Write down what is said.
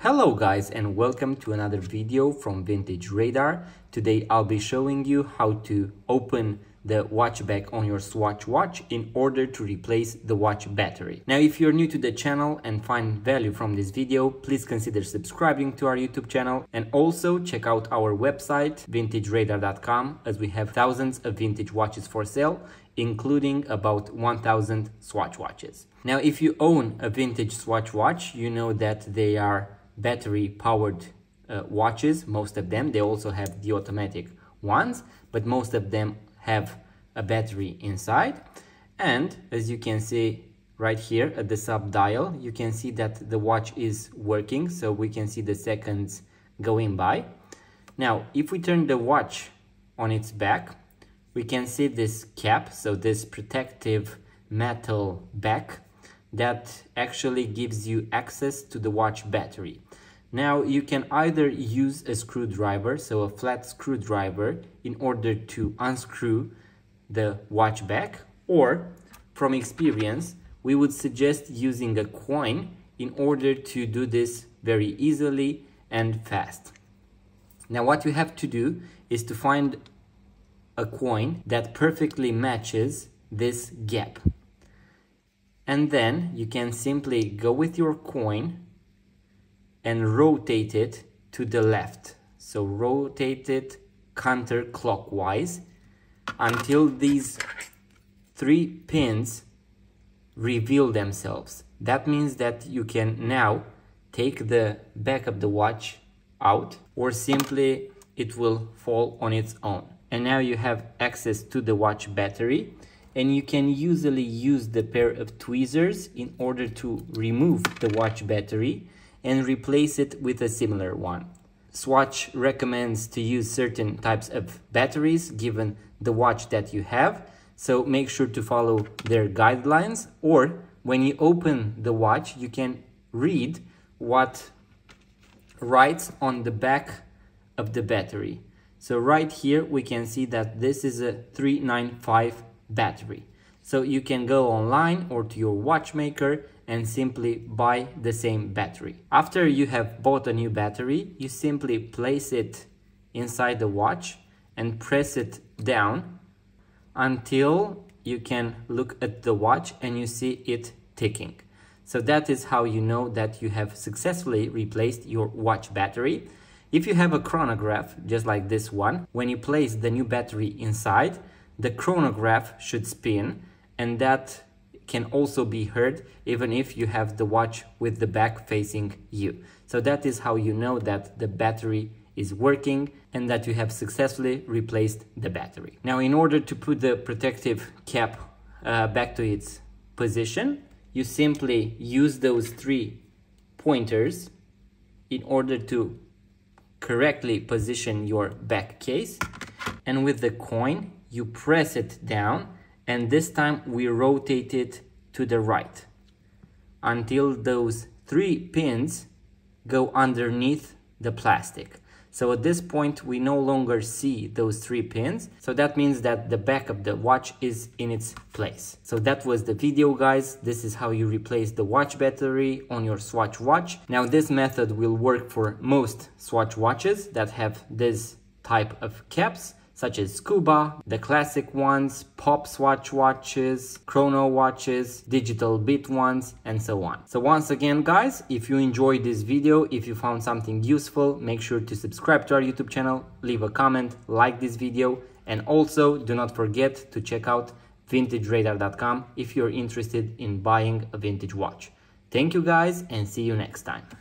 Hello guys, and welcome to another video from Vintage Radar. Today I'll be showing you how to open the watch back on your Swatch watch in order to replace the watch battery. Now, if you're new to the channel and find value from this video, please consider subscribing to our YouTube channel and also check out our website vintageradar.com, as we have thousands of vintage watches for sale, including about 1000 Swatch watches. Now, if you own a vintage Swatch watch, you know that they are battery powered watches. Most of them, they also have the automatic ones, but most of them have a battery inside. And as you can see right here at the sub dial, you can see that the watch is working, so we can see the seconds going by. Now, if we turn the watch on its back, we can see this cap, so this protective metal back that actually gives you access to the watch battery. Now, you can either use a screwdriver, so a flat screwdriver, in order to unscrew the watch back, or from experience, we would suggest using a coin in order to do this very easily and fast. Now, what you have to do is to find a coin that perfectly matches this gap. And then you can simply go with your coin and rotate it to the left. So rotate it counterclockwise until these three pins reveal themselves. That means that you can now take the back of the watch out, or simply it will fall on its own. And now you have access to the watch battery, and you can usually use the pair of tweezers in order to remove the watch battery and replace it with a similar one. Swatch recommends to use certain types of batteries given the watch that you have, so make sure to follow their guidelines, or when you open the watch, you can read what writes on the back of the battery. So right here we can see that this is a 395 battery. So you can go online or to your watchmaker and simply buy the same battery. After you have bought a new battery, you simply place it inside the watch and press it down until you can look at the watch and you see it ticking. So that is how you know that you have successfully replaced your watch battery. If you have a chronograph, just like this one, when you place the new battery inside, the chronograph should spin, and that can also be heard even if you have the watch with the back facing you. So that is how you know that the battery is working and that you have successfully replaced the battery. Now, in order to put the protective cap back to its position, you simply use those three pointers in order to correctly position your back case, and with the coin you press it down, and this time we rotate it to the right until those three pins go underneath the plastic. So at this point we no longer see those three pins, so that means that the back of the watch is in its place. So that was the video, guys. This is how you replace the watch battery on your Swatch watch. Now, this method will work for most Swatch watches that have this type of caps, such as Scuba, the classic ones, pop Swatch watches, chrono watches, digital bit ones, and so on. So once again, guys, if you enjoyed this video, if you found something useful, make sure to subscribe to our YouTube channel, leave a comment, like this video, and also do not forget to check out vintageradar.com if you're interested in buying a vintage watch. Thank you, guys, and see you next time.